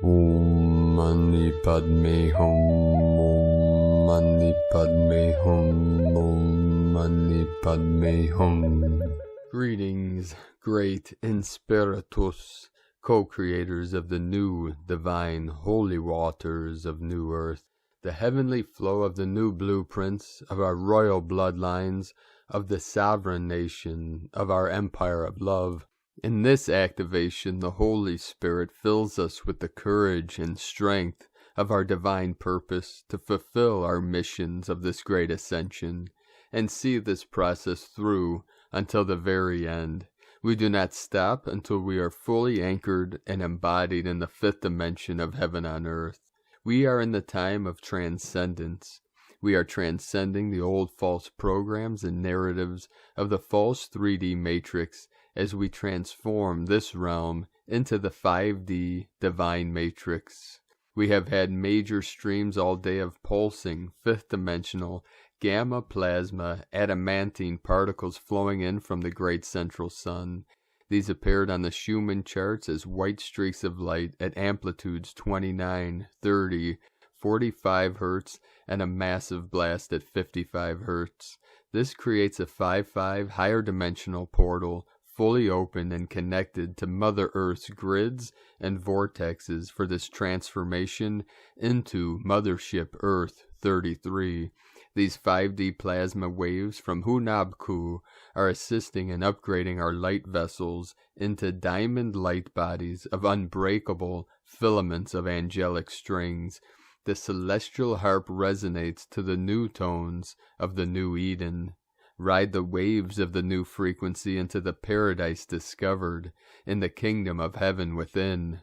Om Mani Padme Hum. Om Mani Padme Hum. Om Mani Padme Hum. Greetings, great Inspiritus, co-creators of the new, divine, holy waters of New Earth, the heavenly flow of the new blueprints of our royal bloodlines, of the sovereign nation, of our empire of love. In this activation, the Holy Spirit fills us with the courage and strength of our divine purpose to fulfill our missions of this great ascension, and see this process through until the very end. We do not stop until we are fully anchored and embodied in the fifth dimension of heaven on earth. We are in the time of transcendence. We are transcending the old false programs and narratives of the false 3D matrix as we transform this realm into the 5D divine matrix. We have had major streams all day of pulsing, fifth dimensional, gamma plasma, adamantine particles flowing in from the great central sun. These appeared on the Schumann charts as white streaks of light at amplitudes 29, 30, 45 Hz, and a massive blast at 55 Hz. This creates a 5-5 higher dimensional portal, fully open and connected to Mother Earth's grids and vortexes for this transformation into Mothership Earth 33. These 5D plasma waves from Hunabku are assisting in upgrading our light vessels into diamond light bodies of unbreakable filaments of angelic strings. The celestial harp resonates to the new tones of the new Eden. Ride the waves of the new frequency into the paradise discovered in the kingdom of heaven within.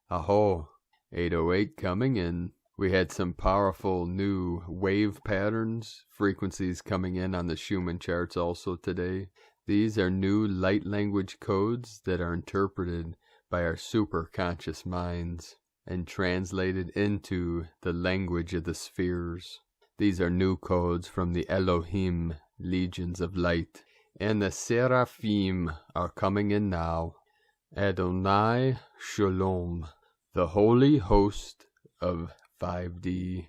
Aho, 808 coming in. We had some powerful new wave patterns, frequencies coming in on the Schumann charts also today. These are new light language codes that are interpreted by our superconscious minds and translated into the language of the spheres. These are new codes from the Elohim legions of light. And the Seraphim are coming in now. Adonai Shalom, the holy host of 5D.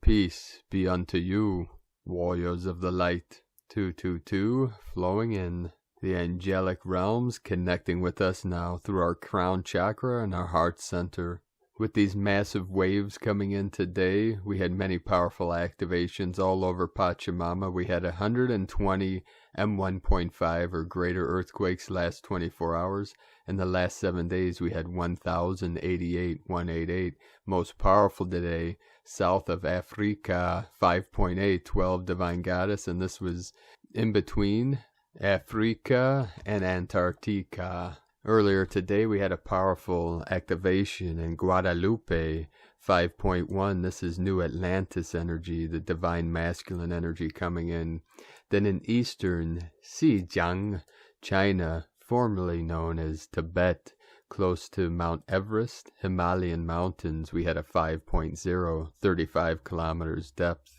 Peace be unto you, warriors of the light. 222 flowing in. The angelic realms connecting with us now through our crown chakra and our heart center. With these massive waves coming in today, we had many powerful activations all over Pachamama. We had 120 M1.5 or greater earthquakes last 24 hours. In the last 7 days, we had 1,088, 188. Most powerful today, south of Africa, 5.8, 12 Divine Goddess. And this was in between Africa and Antarctica. Earlier today, we had a powerful activation in Guadalupe, 5.1. This is New Atlantis energy, the divine masculine energy coming in. Then in eastern Xinjiang, China, formerly known as Tibet, close to Mount Everest, Himalayan mountains, we had a 5.0, 35 kilometers depth.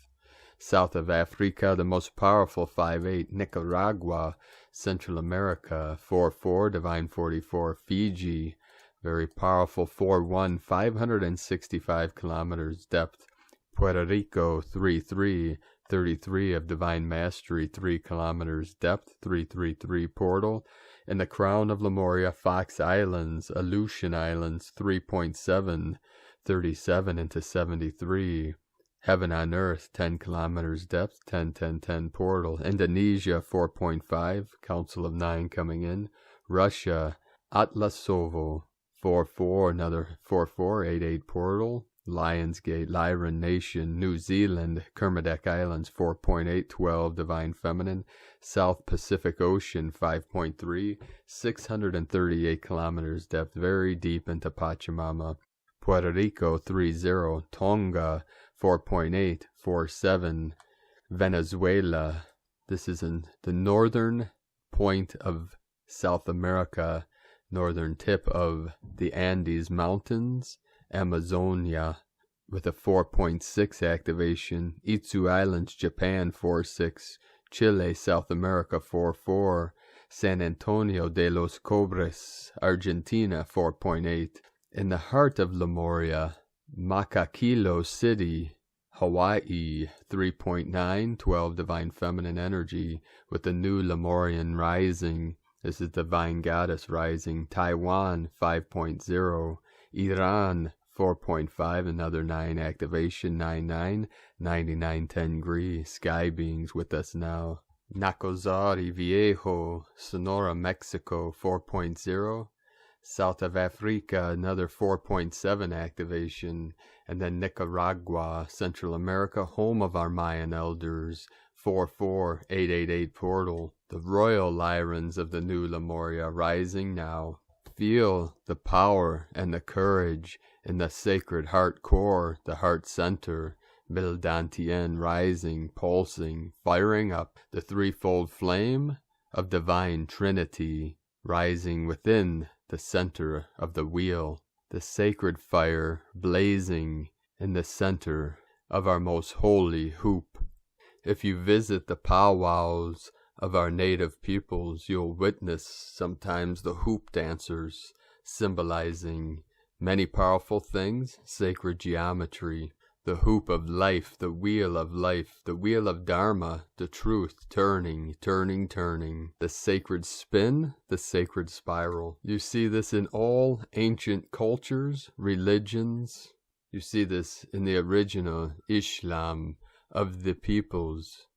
South of Africa, the most powerful 5.8, Nicaragua, Central America, 4.4, Divine 44, Fiji, very powerful 4.1, 565 kilometers depth. Puerto Rico, 3.3, 33 of Divine Mastery, 3 kilometers depth, 333 portal. In the crown of Lemuria, Fox Islands, Aleutian Islands, 3.7, 37 into 73. Heaven on Earth, 10 kilometers depth, 10, 10, 10 portal. Indonesia, 4.5, Council of 9 coming in. Russia, Atlasovo, 4.4, another 4.4, 8.8 portal. Lionsgate, Lyran Nation, New Zealand, Kermadec Islands, 4.8, 12, Divine Feminine. South Pacific Ocean, 5.3, 638 kilometers depth, very deep into Pachamama. Puerto Rico, 3.0, Tonga, 4.8, 4.7, Venezuela. This is in the northern point of South America, northern tip of the Andes Mountains, Amazonia, with a 4.6 activation. Itzu Islands, Japan, 4.6, Chile, South America, 4.4, San Antonio de los Cobres, Argentina, 4.8, In the heart of Lemuria, Makakilo City, Hawaii, 3.9, 12 Divine Feminine Energy, with the new Lemurian rising. This is Divine Goddess rising. Taiwan, 5.0. Iran, 4.5, another 9 activation, 99, 99, 10 degree. Sky beings with us now. Nacozari Viejo, Sonora, Mexico, 4.0. South of Africa, another 4.7 activation. And then Nicaragua, Central America, home of our Mayan elders, 44888 portal. The royal Lyrans of the new Lemuria rising now. Feel the power and the courage in the sacred heart core, the heart center. Mildantien rising, pulsing, firing up the threefold flame of divine Trinity, rising within the center of the wheel, the sacred fire blazing in the center of our most holy hoop. If you visit the powwows of our native peoples, you'll witness sometimes the hoop dancers, symbolizing many powerful things, sacred geometry, the hoop of life, the wheel of life, the wheel of Dharma, the truth, turning, turning, turning, the sacred spin, the sacred spiral. You see this in all ancient cultures, religions. You see this in the original Islam of the peoples,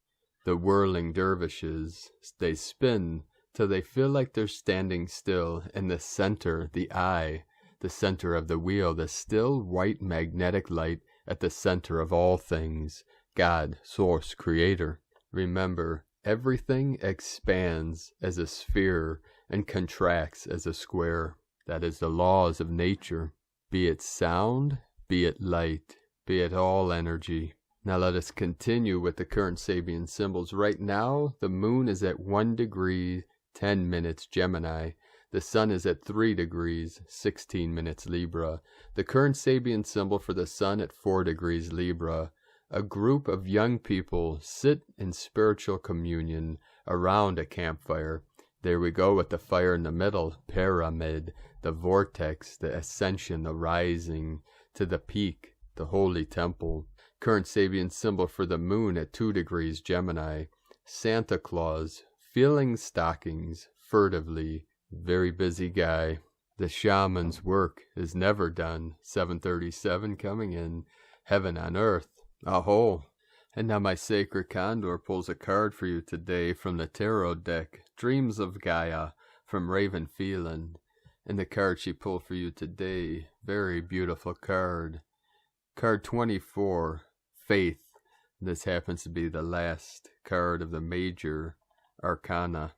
the whirling dervishes. They spin till they feel like they're standing still in the center, the eye, the center of the wheel, the still white magnetic light at the center of all things, God, Source, Creator. Remember, everything expands as a sphere and contracts as a square. That is the laws of nature. Be it sound, be it light, be it all energy. Now let us continue with the current Sabian symbols. Right now, the moon is at 1 degree, 10 minutes Gemini. The sun is at 3 degrees, 16 minutes Libra. The current Sabian symbol for the sun at 4 degrees Libra. A group of young people sit in spiritual communion around a campfire. There we go with the fire in the middle, pyramid, the vortex, the ascension, the rising to the peak, the holy temple. Current Sabian symbol for the moon at 2 degrees Gemini. Santa Claus, filling stockings furtively. Very busy guy. The shaman's work is never done. 737 coming in. Heaven on earth. Aho. And now my sacred Condor pulls a card for you today from the tarot deck. Dreams of Gaia from Raven Phelan. And the card she pulled for you today. Very beautiful card. Card 24. Faith. This happens to be the last card of the major arcana.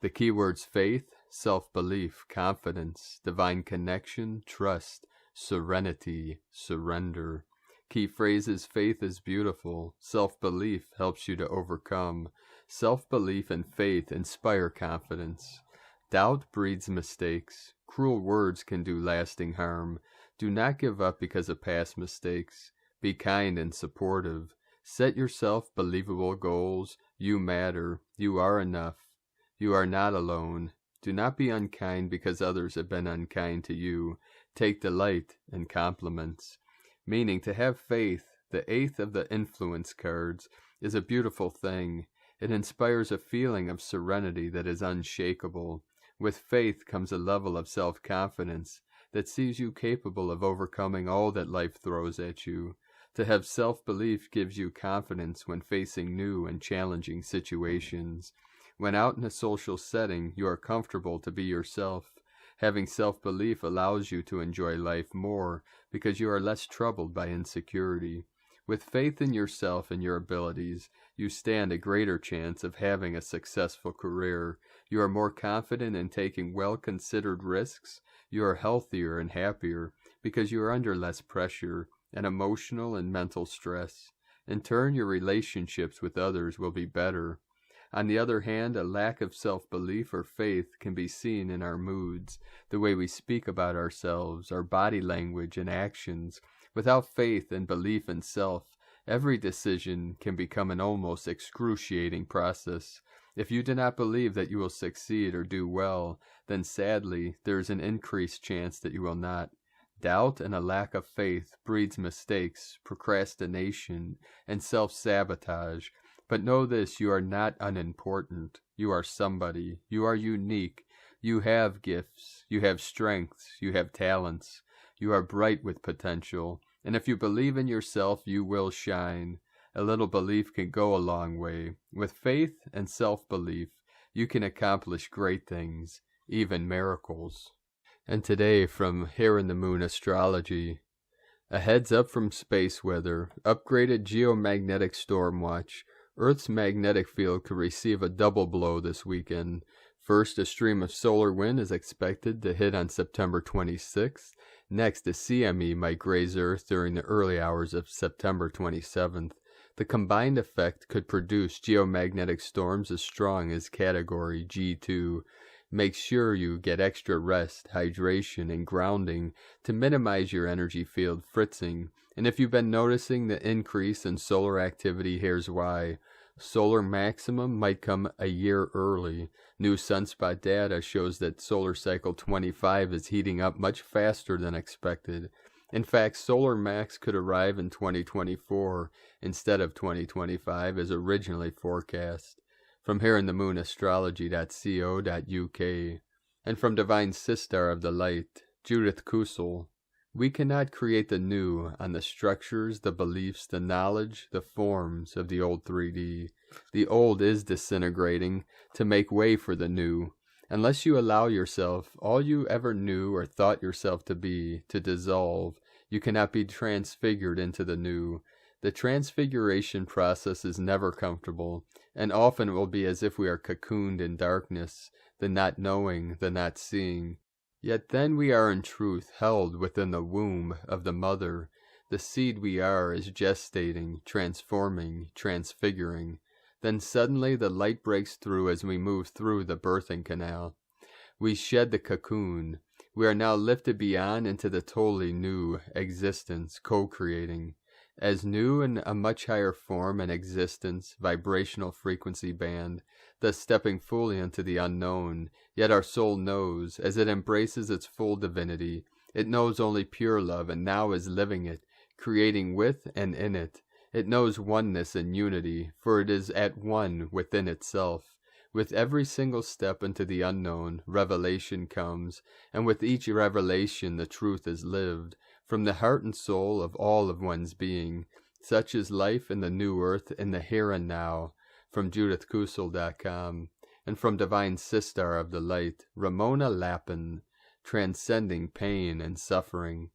The keywords faith, self-belief, confidence, divine connection, trust, serenity, surrender. Key phrases: faith is beautiful. Self-belief helps you to overcome. Self-belief and faith inspire confidence. Doubt breeds mistakes. Cruel words can do lasting harm. Do not give up because of past mistakes. Be kind and supportive. Set yourself believable goals. You matter. You are enough. You are not alone. Do not be unkind because others have been unkind to you. Take delight in compliments. Meaning, to have faith, the 8th of the influence cards, is a beautiful thing. It inspires a feeling of serenity that is unshakable. With faith comes a level of self-confidence that sees you capable of overcoming all that life throws at you. To have self-belief gives you confidence when facing new and challenging situations. When out in a social setting, you are comfortable to be yourself. Having self-belief allows you to enjoy life more because you are less troubled by insecurity. With faith in yourself and your abilities, you stand a greater chance of having a successful career. You are more confident in taking well-considered risks. You are healthier and happier because you are under less pressure and emotional and mental stress. In turn, your relationships with others will be better. On the other hand, a lack of self-belief or faith can be seen in our moods, the way we speak about ourselves, our body language and actions. Without faith and belief in self, every decision can become an almost excruciating process. If you do not believe that you will succeed or do well, then sadly, there is an increased chance that you will not. doubt and a lack of faith breeds mistakes, procrastination, and self-sabotage. But know this, you are not unimportant. You are somebody. You are unique. You have gifts. You have strengths. You have talents. You are bright with potential. And if you believe in yourself, you will shine. A little belief can go a long way. With faith and self-belief, you can accomplish great things, even miracles. And today, from Here in the Moon Astrology, a heads up from space weather, upgraded geomagnetic storm watch. Earth's magnetic field could receive a double blow this weekend. First, a stream of solar wind is expected to hit on September 26th. Next, a CME might graze Earth during the early hours of September 27th. The combined effect could produce geomagnetic storms as strong as Category G2. Make sure you get extra rest, hydration, and grounding to minimize your energy field fritzing. And if you've been noticing the increase in solar activity, here's why. Solar maximum might come a year early. New sunspot data shows that solar cycle 25 is heating up much faster than expected. In fact, solar max could arrive in 2024 instead of 2025 as originally forecast. From Here in the Moon Astrology.co.uk, and from Divine Sister of the Light, Judith Kusel. We cannot create the new on the structures, the beliefs, the knowledge, the forms of the old 3D. The old is disintegrating to make way for the new. Unless you allow yourself, all you ever knew or thought yourself to be, to dissolve, you cannot be transfigured into the new. The transfiguration process is never comfortable, and often it will be as if we are cocooned in darkness, the not knowing, the not seeing. Yet then we are in truth held within the womb of the mother. The seed we are is gestating, transforming, transfiguring. Then suddenly the light breaks through as we move through the birthing canal. We shed the cocoon. We are now lifted beyond into the totally new existence, co-creating. As new in a much higher form and existence, vibrational frequency band, thus stepping fully into the unknown. Yet our soul knows, as it embraces its full divinity, it knows only pure love and now is living it, creating with and in it. It knows oneness and unity, for it is at one within itself. With every single step into the unknown, revelation comes, and with each revelation the truth is lived, from the heart and soul of all of one's being. Such is life in the new earth in the here and now. From JudithKusel.com, and from Divine Sister of the Light, Ramona Lappin, Transcending Pain and Suffering.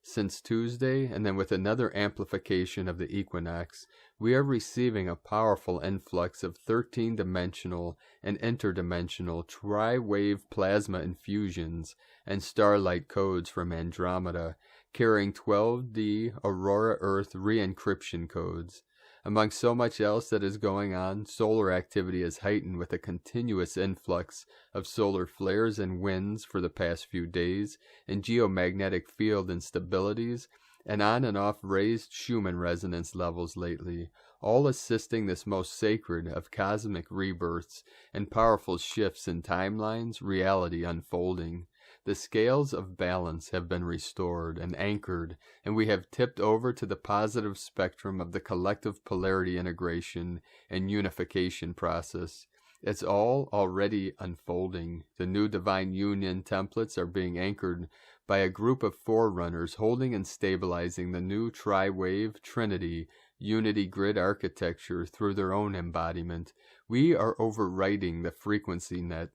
Since Tuesday, and then with another amplification of the equinox, we are receiving a powerful influx of 13-dimensional and interdimensional tri-wave plasma infusions and starlight codes from Andromeda, carrying 12D Aurora Earth re-encryption codes. Among so much else that is going on, solar activity is heightened with a continuous influx of solar flares and winds for the past few days, and geomagnetic field instabilities, and on and off raised Schumann resonance levels lately, all assisting this most sacred of cosmic rebirths and powerful shifts in timelines, reality unfolding. The scales of balance have been restored and anchored, and we have tipped over to the positive spectrum of the collective polarity integration and unification process. It's all already unfolding. The new divine union templates are being anchored by a group of forerunners holding and stabilizing the new tri-wave trinity unity grid architecture through their own embodiment. We are overwriting the frequency net.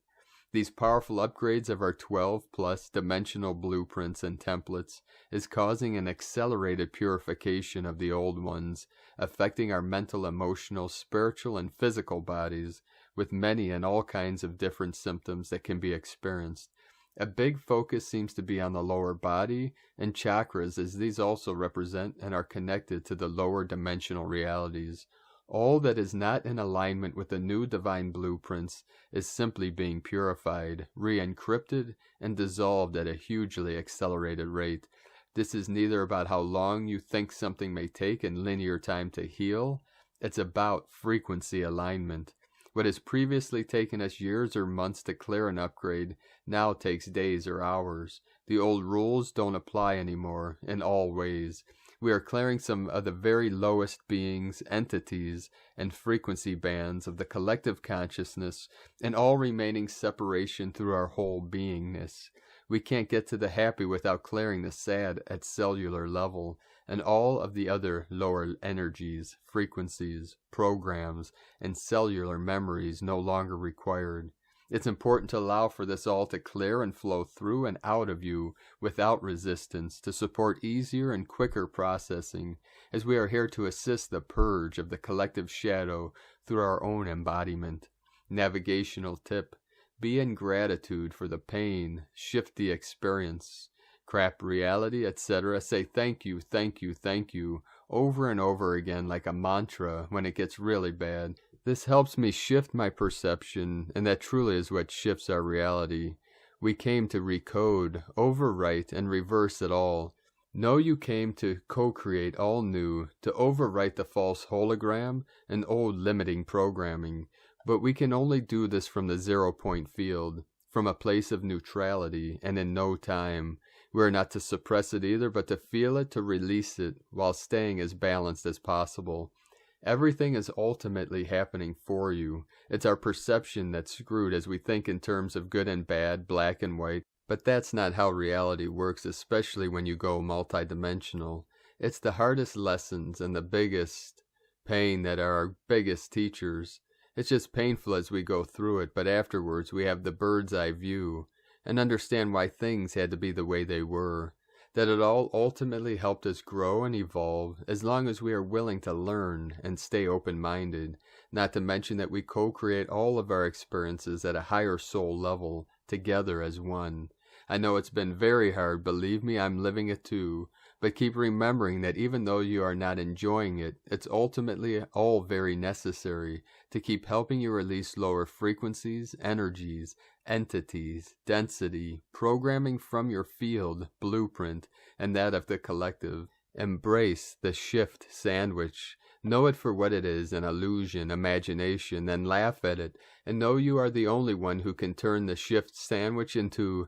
These powerful upgrades of our 12+ dimensional blueprints and templates is causing an accelerated purification of the old ones, affecting our mental, emotional, spiritual, and physical bodies, with many and all kinds of different symptoms that can be experienced. A big focus seems to be on the lower body and chakras, as these also represent and are connected to the lower dimensional realities. All that is not in alignment with the new divine blueprints is simply being purified, re-encrypted, and dissolved at a hugely accelerated rate. This is neither about how long you think something may take in linear time to heal. It's about frequency alignment. What has previously taken us years or months to clear an upgrade now takes days or hours. The old rules don't apply anymore in all ways. We are clearing some of the very lowest beings, entities, and frequency bands of the collective consciousness and all remaining separation through our whole beingness. We can't get to the happy without clearing the sad at cellular level and all of the other lower energies, frequencies, programs, and cellular memories no longer required. It's important to allow for this all to clear and flow through and out of you without resistance to support easier and quicker processing, as we are here to assist the purge of the collective shadow through our own embodiment. Navigational tip: be in gratitude for the pain, shift the experience, crap reality, etc. Say thank you, thank you, thank you over and over again like a mantra when it gets really bad. This helps me shift my perception, and that truly is what shifts our reality. We came to recode, overwrite, and reverse it all. Know you came to co-create all new, to overwrite the false hologram and old limiting programming. But we can only do this from the 0-point field, from a place of neutrality, and in no time. We are not to suppress it either, but to feel it, to release it, while staying as balanced as possible. Everything is ultimately happening for you. It's our perception that's screwed as we think in terms of good and bad, black and white. But that's not how reality works, especially when you go multidimensional. It's the hardest lessons and the biggest pain that are our biggest teachers. It's just painful as we go through it, but afterwards we have the bird's eye view and understand why things had to be the way they were. That it all ultimately helped us grow and evolve as long as we are willing to learn and stay open-minded, not to mention that we co-create all of our experiences at a higher soul level, together as one. I know it's been very hard, believe me, I'm living it too, but keep remembering that even though you are not enjoying it, it's ultimately all very necessary to keep helping you release lower frequencies, energies, entities, density, programming from your field, blueprint, and that of the collective. Embrace the shift sandwich. Know it for what it is, an illusion, imagination, then laugh at it, and know you are the only one who can turn the shift sandwich into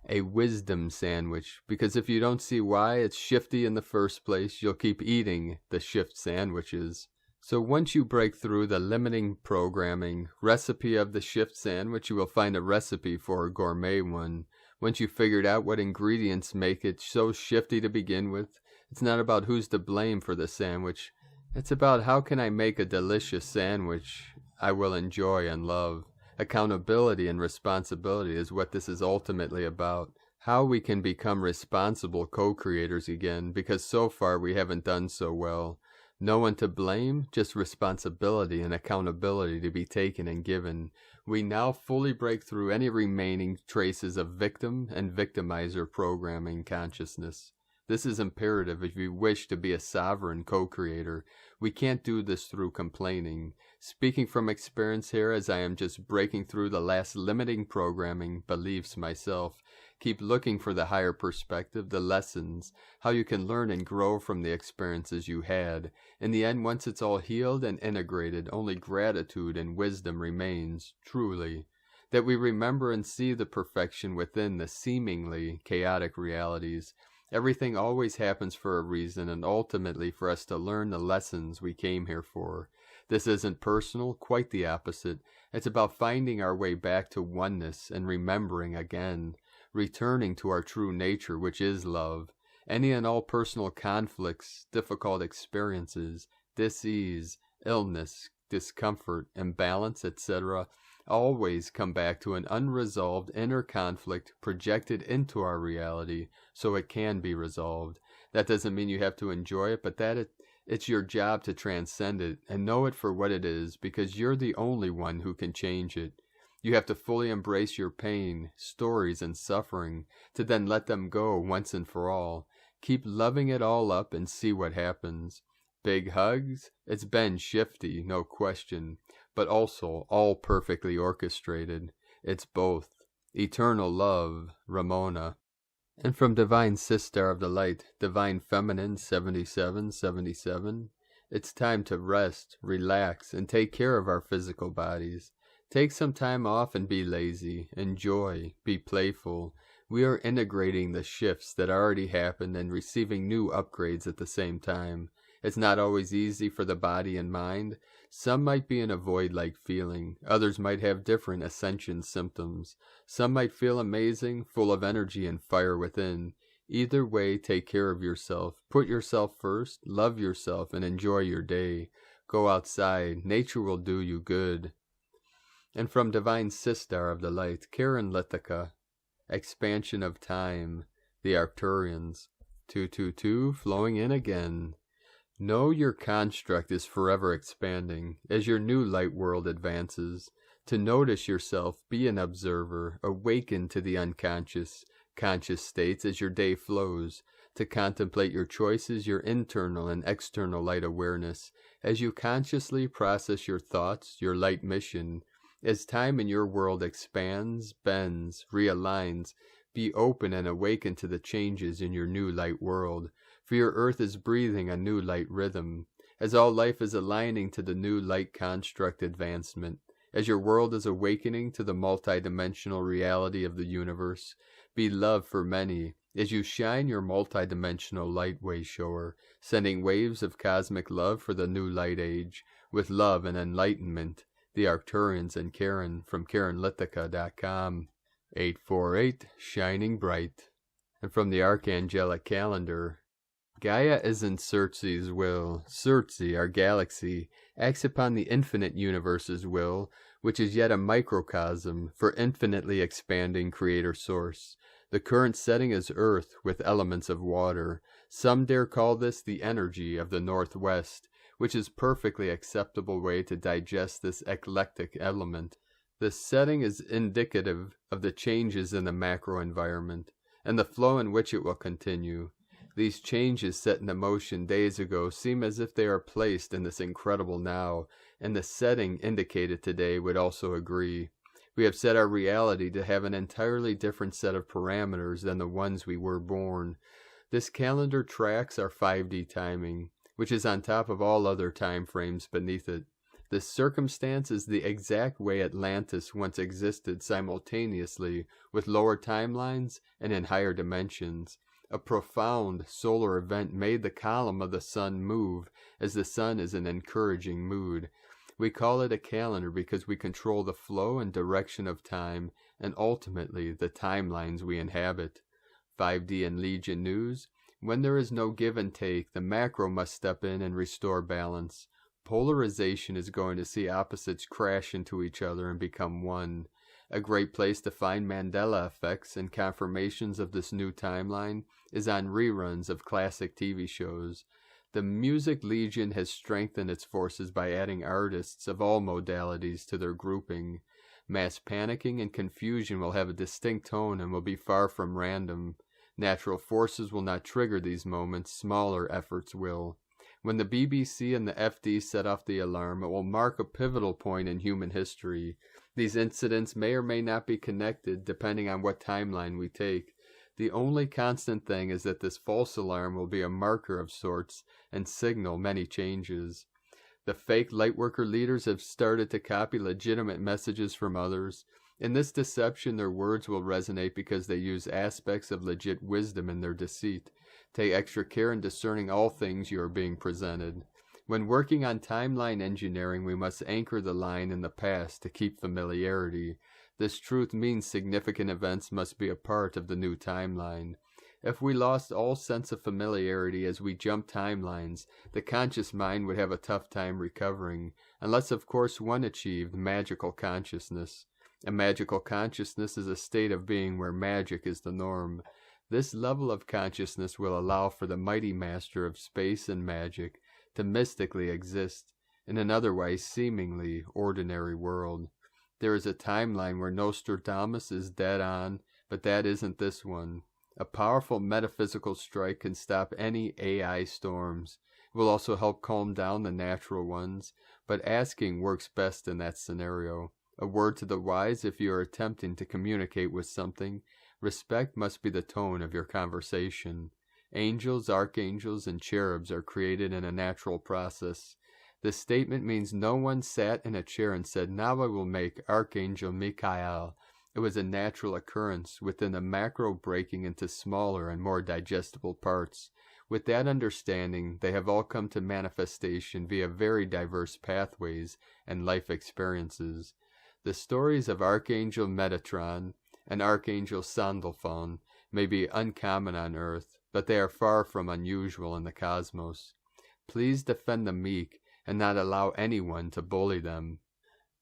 a wisdom sandwich, because if you don't see why it's shifty in the first place, you'll keep eating the shift sandwiches. So once you break through the limiting programming recipe of the shift sandwich, you will find a recipe for a gourmet one. Once you've figured out what ingredients make it so shifty to begin with, it's not about who's to blame for the sandwich. It's about how can I make a delicious sandwich I will enjoy and love. Accountability and responsibility is what this is ultimately about. How we can become responsible co-creators again, because so far we haven't done so well. No one to blame, just responsibility and accountability to be taken and given. We now fully break through any remaining traces of victim and victimizer programming consciousness. This is imperative if you wish to be a sovereign co-creator. We can't do this through complaining. Speaking from experience here, as I am just breaking through the last limiting programming beliefs myself, keep looking for the higher perspective, the lessons, how you can learn and grow from the experiences you had. In the end, once it's all healed and integrated, only gratitude and wisdom remains, truly. That we remember and see the perfection within the seemingly chaotic realities. Everything always happens for a reason, and ultimately for us to learn the lessons we came here for. This isn't personal, quite the opposite. It's about finding our way back to oneness and remembering again, returning to our true nature, which is love. Any and all personal conflicts, difficult experiences, dis-ease, illness, discomfort, imbalance, etc., always come back to an unresolved inner conflict projected into our reality so it can be resolved. That doesn't mean you have to enjoy it, but that it's your job to transcend it and know it for what it is, because you're the only one who can change it. You have to fully embrace your pain, stories, and suffering to then let them go once and for all. Keep loving it all up and see what happens. Big hugs? It's been shifty, no question, but also all perfectly orchestrated. It's both. Eternal love, Ramona. And from Divine Sister of the Light, Divine Feminine 7777, it's time to rest, relax, and take care of our physical bodies. Take some time off and be lazy. Enjoy. Be playful. We are integrating the shifts that already happened and receiving new upgrades at the same time. It's not always easy for the body and mind. Some might be in a void-like feeling. Others might have different ascension symptoms. Some might feel amazing, full of energy and fire within. Either way, take care of yourself. Put yourself first, love yourself, and enjoy your day. Go outside. Nature will do you good. And from Divine Sister of the Light, Karen Lithica, Expansion of Time, the Arcturians. 222, flowing in again. Know your construct is forever expanding as your new light world advances. To notice yourself, be an observer, awaken to the unconscious, conscious states as your day flows. To contemplate your choices, your internal and external light awareness, as you consciously process your thoughts, your light mission. As time in your world expands, bends, realigns, be open and awaken to the changes in your new light world. For your earth is breathing a new light rhythm, as all life is aligning to the new light construct advancement, as your world is awakening to the multidimensional reality of the universe. Be love for many, as you shine your multidimensional light wayshower, sending waves of cosmic love for the new light age, with love and enlightenment. The Arcturians and Karen from KarenLithica.com. 848, shining bright. And from the Archangelic Calendar, Gaia is in Circe's will. Circe, our galaxy, acts upon the infinite universe's will, which is yet a microcosm for infinitely expanding creator source. The current setting is Earth with elements of water. Some dare call this the energy of the Northwest, which is perfectly acceptable way to digest this eclectic element. The setting is indicative of the changes in the macro environment, and the flow in which it will continue. These changes set into motion days ago seem as if they are placed in this incredible now, and the setting indicated today would also agree. We have set our reality to have an entirely different set of parameters than the ones we were born. This calendar tracks our 5D timing, which is on top of all other time frames beneath it. This circumstance is the exact way Atlantis once existed simultaneously with lower timelines and in higher dimensions. A profound solar event made the column of the sun move, as the sun is in encouraging mood. We call it a calendar because we control the flow and direction of time, and ultimately the timelines we inhabit. 5D and Legion News. When there is no give and take, the macro must step in and restore balance. Polarization is going to see opposites crash into each other and become one. A great place to find Mandela effects and confirmations of this new timeline is on reruns of classic TV shows. The Music Legion has strengthened its forces by adding artists of all modalities to their grouping. Mass panicking and confusion will have a distinct tone and will be far from random. Natural forces will not trigger these moments, smaller efforts will. When the BBC and the FD set off the alarm, it will mark a pivotal point in human history. These incidents may or may not be connected, depending on what timeline we take. The only constant thing is that this false alarm will be a marker of sorts and signal many changes. The fake lightworker leaders have started to copy legitimate messages from others. In this deception, their words will resonate because they use aspects of legit wisdom in their deceit. Take extra care in discerning all things you are being presented. When working on timeline engineering, we must anchor the line in the past to keep familiarity. This truth means significant events must be a part of the new timeline. If we lost all sense of familiarity as we jump timelines, the conscious mind would have a tough time recovering, unless of course one achieved magical consciousness. A magical consciousness is a state of being where magic is the norm. This level of consciousness will allow for the mighty master of space and magic to mystically exist in an otherwise seemingly ordinary world. There is a timeline where Nostradamus is dead on, but that isn't this one. A powerful metaphysical strike can stop any AI storms. It will also help calm down the natural ones, but asking works best in that scenario. A word to the wise if you are attempting to communicate with something. Respect must be the tone of your conversation. Angels, archangels, and cherubs are created in a natural process. This statement means no one sat in a chair and said, "Now I will make Archangel Michael It was a natural occurrence within the macro breaking into smaller and more digestible parts. With that understanding, they have all come to manifestation via very diverse pathways and life experiences. The stories of Archangel Metatron and Archangel Sandalphon may be uncommon on Earth, but they are far from unusual in the cosmos. Please defend the meek and not allow anyone to bully them.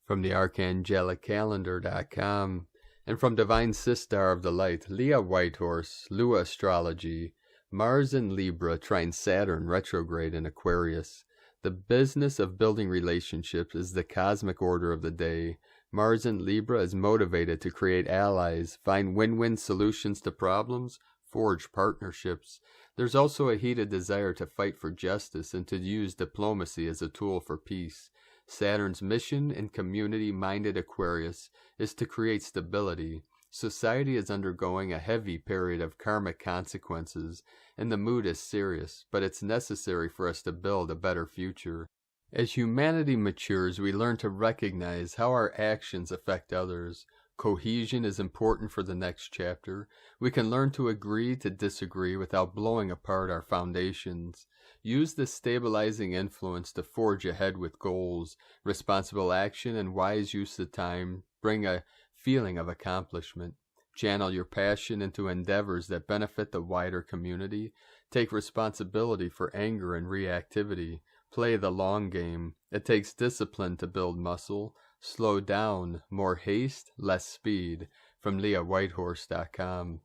From the ArchangeliCalendar.com and from Divine Sister of the Light, Leah Whitehorse, Lua Astrology, Mars in Libra trine Saturn retrograde in Aquarius. The business of building relationships is the cosmic order of the day. Mars in Libra is motivated to create allies, find win-win solutions to problems, forge partnerships. There's also a heated desire to fight for justice and to use diplomacy as a tool for peace. Saturn's mission in community-minded Aquarius is to create stability. Society is undergoing a heavy period of karmic consequences, and the mood is serious, but it's necessary for us to build a better future. As humanity matures, we learn to recognize how our actions affect others. Cohesion is important for the next chapter. We can learn to agree to disagree without blowing apart our foundations. Use this stabilizing influence to forge ahead with goals. Responsible action and wise use of time bring a feeling of accomplishment. Channel your passion into endeavors that benefit the wider community. Take responsibility for anger and reactivity. Play the long game. It takes discipline to build muscle. Slow down. More haste, less speed. From LeahWhitehorse.com.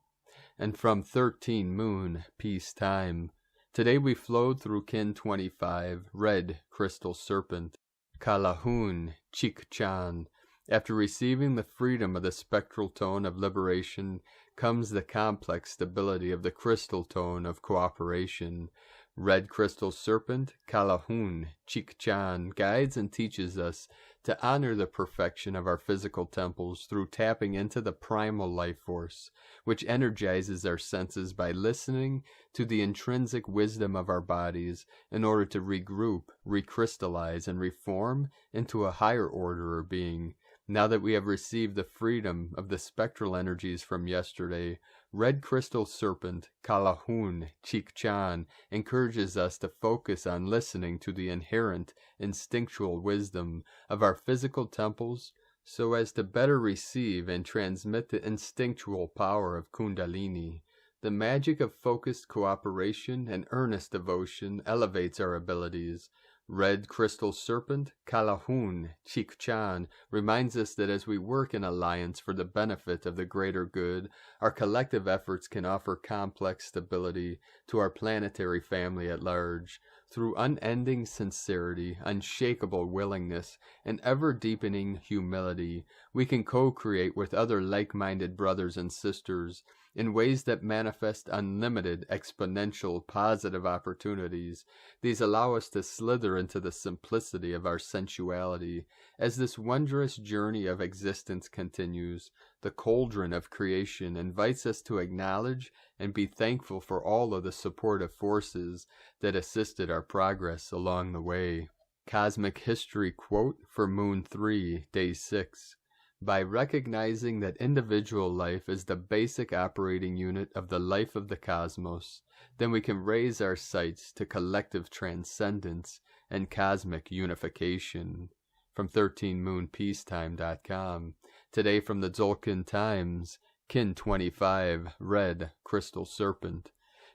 And from 13 Moon, Peace Time. Today we flowed through Kin 25, Red Crystal Serpent, Kalahun, Chikchan. After receiving the freedom of the spectral tone of liberation comes the complex stability of the crystal tone of cooperation. Red Crystal Serpent, Kalahun, Chikchan guides and teaches us to honor the perfection of our physical temples through tapping into the primal life force, which energizes our senses by listening to the intrinsic wisdom of our bodies in order to regroup, recrystallize, and reform into a higher order or being. Now that we have received the freedom of the spectral energies from yesterday, Red Crystal Serpent, Kalahun, Chikchan, encourages us to focus on listening to the inherent instinctual wisdom of our physical temples so as to better receive and transmit the instinctual power of Kundalini. The magic of focused cooperation and earnest devotion elevates our abilities. Red Crystal Serpent, Kalahun, Chikchan reminds us that as we work in alliance for the benefit of the greater good, our collective efforts can offer complex stability to our planetary family at large. Through unending sincerity, unshakable willingness, and ever-deepening humility, we can co-create with other like-minded brothers and sisters in ways that manifest unlimited, exponential, positive opportunities. These allow us to slither into the simplicity of our sensuality. As this wondrous journey of existence continues, the cauldron of creation invites us to acknowledge and be thankful for all of the supportive forces that assisted our progress along the way. Cosmic History Quote for Moon 3, Day 6. By recognizing that individual life is the basic operating unit of the life of the cosmos, then we can raise our sights to collective transcendence and cosmic unification. From 13moonpeacetime.com. Today from the Tzolk'in Times, Kin 25, Red Crystal Serpent.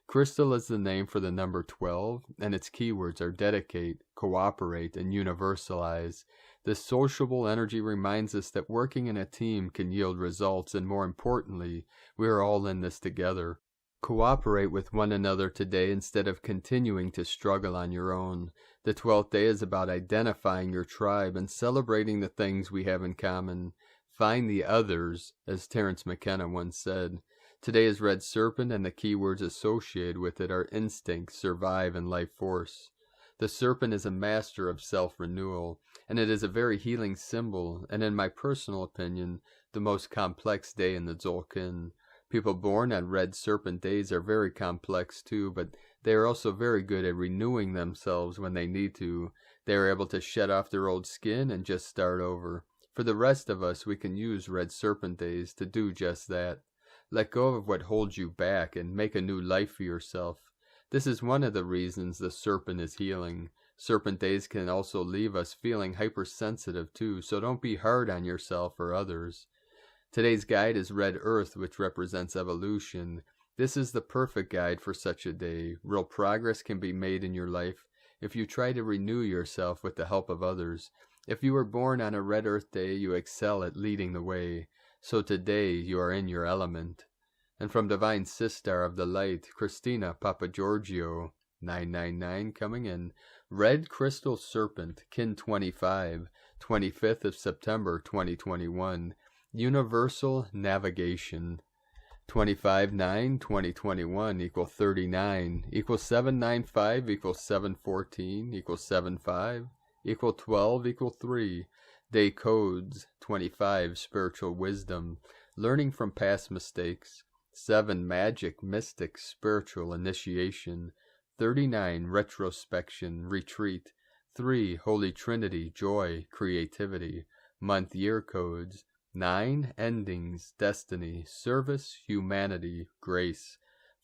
Crystal is the name for the number 12, and its keywords are dedicate, cooperate, and universalize. This sociable energy reminds us that working in a team can yield results, and more importantly, we are all in this together. Cooperate with one another today instead of continuing to struggle on your own. The 12th day is about identifying your tribe and celebrating the things we have in common. Find the others, as Terence McKenna once said. Today is Red Serpent, and the keywords associated with it are instinct, survive, and life force. The serpent is a master of self-renewal, and it is a very healing symbol, and in my personal opinion, the most complex day in the Tzolk'in. People born on Red Serpent days are very complex too, but they are also very good at renewing themselves when they need to. They are able to shed off their old skin and just start over. For the rest of us, we can use Red Serpent Days to do just that. Let go of what holds you back and make a new life for yourself. This is one of the reasons the serpent is healing. Serpent Days can also leave us feeling hypersensitive too, so don't be hard on yourself or others. Today's guide is Red Earth, which represents evolution. This is the perfect guide for such a day. Real progress can be made in your life if you try to renew yourself with the help of others. If you were born on a Red Earth Day, you excel at leading the way. So today you are in your element. And from Divine Sister of the Light, Christina Papagiorgio, 999 coming in. Red Crystal Serpent, Kin 25, 25th of September 2021. Universal Navigation. 25/9/2021 equals 39 equals 795 equals 714 equals 75 equals 12 equals 3. Day codes 25 spiritual wisdom, learning from past mistakes. 7 magic mystic spiritual initiation. 39 retrospection retreat. 3 Holy Trinity joy creativity. Month year codes 9 endings, destiny, service, humanity, grace.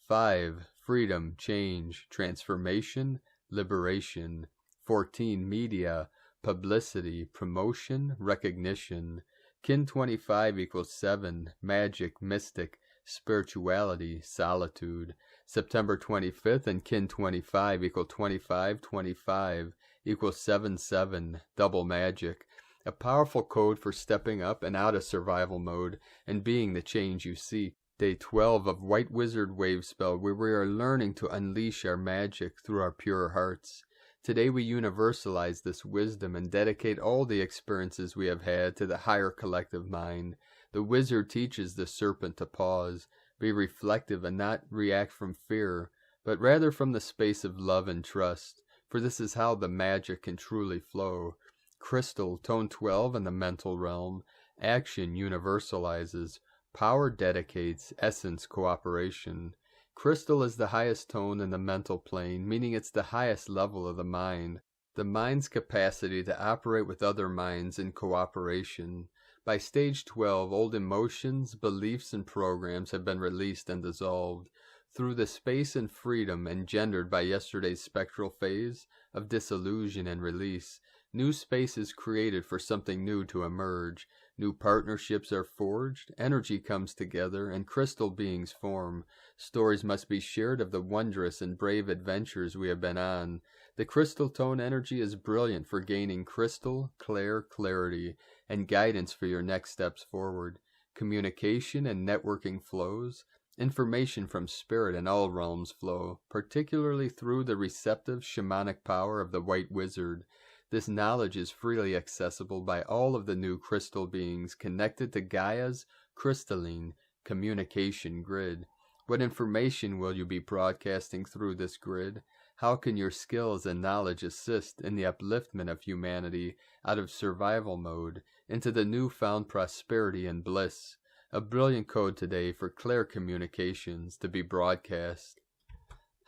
5 freedom, change, transformation, liberation. 14 media, publicity, promotion, recognition. Kin 25 equals 7 magic, mystic, spirituality, solitude. September 25th and Kin 25 equal 25/25 equals 7/7 double magic. A powerful code for stepping up and out of survival mode and being the change you seek. Day 12 of White Wizard Wave Spell, where we are learning to unleash our magic through our pure hearts. Today we universalize this wisdom and dedicate all the experiences we have had to the higher collective mind. The wizard teaches the serpent to pause, be reflective and not react from fear, but rather from the space of love and trust, for this is how the magic can truly flow. Crystal, tone 12 in the mental realm. Action universalizes. Power dedicates. Essence cooperation. Crystal is the highest tone in the mental plane, meaning it's the highest level of the mind. The mind's capacity to operate with other minds in cooperation. By stage 12, old emotions, beliefs, and programs have been released and dissolved. Through the space and freedom engendered by yesterday's spectral phase of disillusion and release, new space is created for something new to emerge. New partnerships are forged, energy comes together, and crystal beings form. Stories must be shared of the wondrous and brave adventures we have been on. The crystal tone energy is brilliant for gaining crystal, clear clarity, and guidance for your next steps forward. Communication and networking flows. Information from spirit in all realms flow, particularly through the receptive shamanic power of the White Wizard. This knowledge is freely accessible by all of the new crystal beings connected to Gaia's crystalline communication grid. What information will you be broadcasting through this grid? How can your skills and knowledge assist in the upliftment of humanity out of survival mode into the newfound prosperity and bliss? A brilliant code today for clear communications to be broadcast.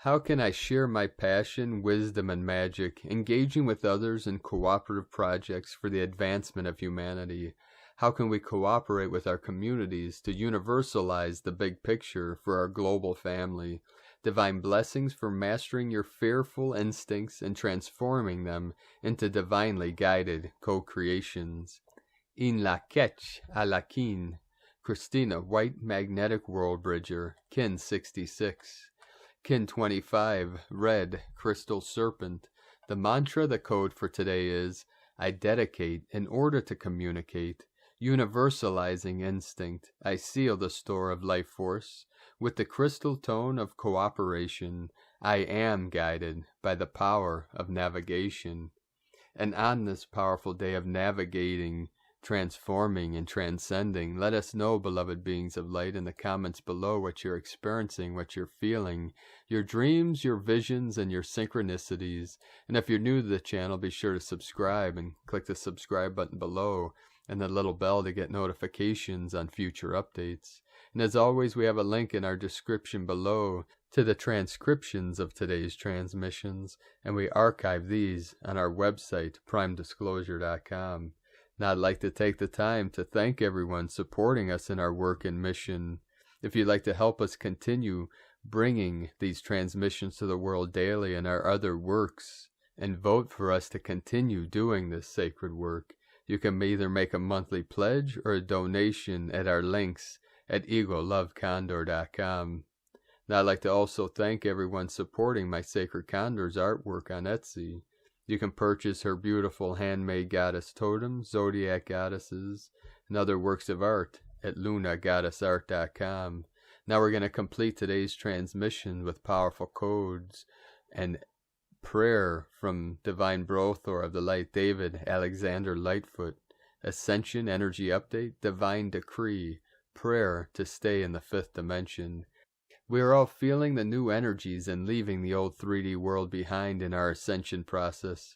How can I share my passion, wisdom, and magic, engaging with others in cooperative projects for the advancement of humanity? How can we cooperate with our communities to universalize the big picture for our global family? Divine blessings for mastering your fearful instincts and transforming them into divinely guided co-creations. In la quech a la kin. Christina, White Magnetic World Bridger, Kin 66. Kin 25, Red Crystal Serpent. The mantra, the code for today is, I dedicate in order to communicate. Universalizing instinct, I seal the store of life force. With the crystal tone of cooperation, I am guided by the power of navigation. And on this powerful day of navigating, transforming, and transcending, let us know, beloved beings of light, in the comments below what you're experiencing, what you're feeling, your dreams, your visions, and your synchronicities. And if you're new to the channel, be sure to subscribe and click the subscribe button below and the little bell to get notifications on future updates. And as always, we have a link in our description below to the transcriptions of today's transmissions, and we archive these on our website, primedisclosure.com. Now I'd like to take the time to thank everyone supporting us in our work and mission. If you'd like to help us continue bringing these transmissions to the world daily and our other works, and vote for us to continue doing this sacred work, you can either make a monthly pledge or a donation at our links at egolovecondor.com. Now I'd like to also thank everyone supporting my Sacred Condor's artwork on Etsy. You can purchase her beautiful handmade goddess totems, zodiac goddesses, and other works of art at lunagoddessart.com. Now we're going to complete today's transmission with powerful codes and prayer from Divine Brothor of the Light, David Alexander Lightfoot. Ascension Energy Update, Divine Decree, prayer to stay in the 5th dimension. We are all feeling the new energies and leaving the old 3D world behind in our ascension process.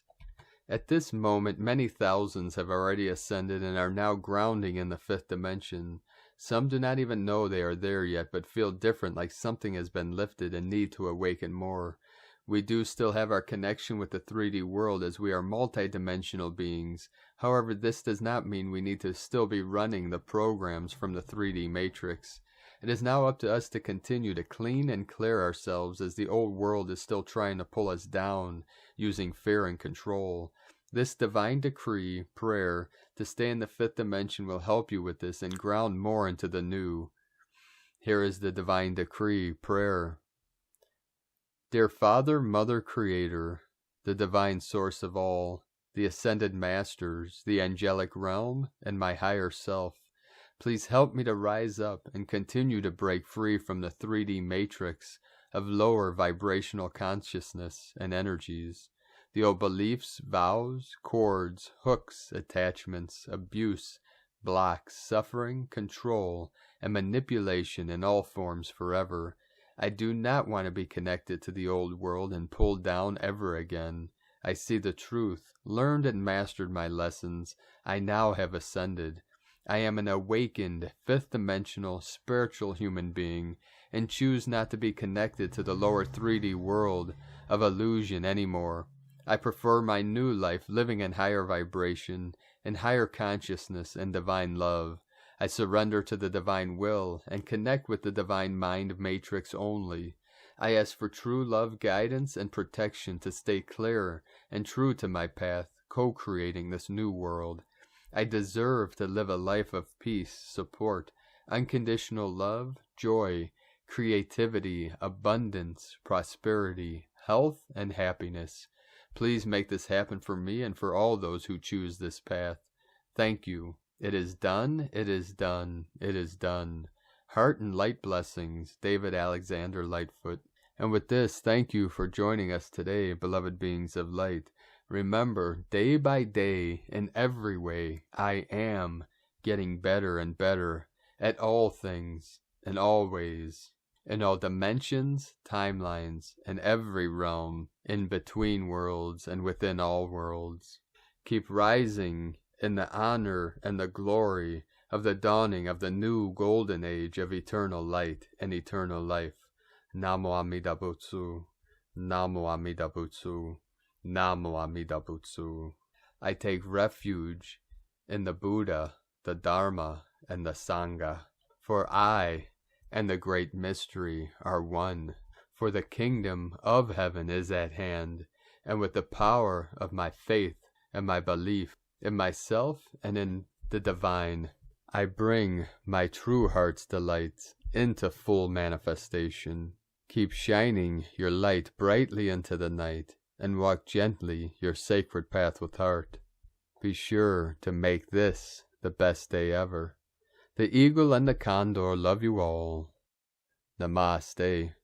At this moment, many thousands have already ascended and are now grounding in the 5th dimension. Some do not even know they are there yet, but feel different, like something has been lifted and need to awaken more. We do still have our connection with the 3D world as we are multidimensional beings. However, this does not mean we need to still be running the programs from the 3D matrix. It is now up to us to continue to clean and clear ourselves as the old world is still trying to pull us down using fear and control. This divine decree, prayer, to stay in the 5th dimension will help you with this and ground more into the new. Here is the divine decree, prayer. Dear Father, Mother, Creator, the divine source of all, the ascended masters, the angelic realm, and my higher self, please help me to rise up and continue to break free from the 3D matrix of lower vibrational consciousness and energies, the old beliefs, vows, cords, hooks, attachments, abuse, blocks, suffering, control, and manipulation in all forms forever. I do not want to be connected to the old world and pulled down ever again. I see the truth, learned and mastered my lessons. I now have ascended. I am an awakened, 5th dimensional, spiritual human being, and choose not to be connected to the lower 3D world of illusion anymore. I prefer my new life living in higher vibration, in higher consciousness and divine love. I surrender to the divine will and connect with the divine mind matrix only. I ask for true love, guidance, and protection to stay clear and true to my path, co-creating this new world. I deserve to live a life of peace, support, unconditional love, joy, creativity, abundance, prosperity, health, and happiness. Please make this happen for me and for all those who choose this path. Thank you. It is done, it is done, it is done. Heart and light blessings, David Alexander Lightfoot. And with this, thank you for joining us today, beloved beings of light. Remember, day by day, in every way, I am getting better and better at all things, in all ways, in all dimensions, timelines, in every realm, in between worlds and within all worlds. Keep rising in the honor and the glory of the dawning of the new golden age of eternal light and eternal life. Namo Amida Butsu, Namo Amida Butsu, Namo Amida Butsu. I take refuge in the Buddha, the Dharma, and the Sangha. For I and the great mystery are one. For the kingdom of heaven is at hand, and with the power of my faith and my belief in myself and in the divine, I bring my true heart's delights into full manifestation. Keep shining your light brightly into the night, and walk gently your sacred path with heart. Be sure to make this the best day ever. The eagle and the condor love you all. Namaste.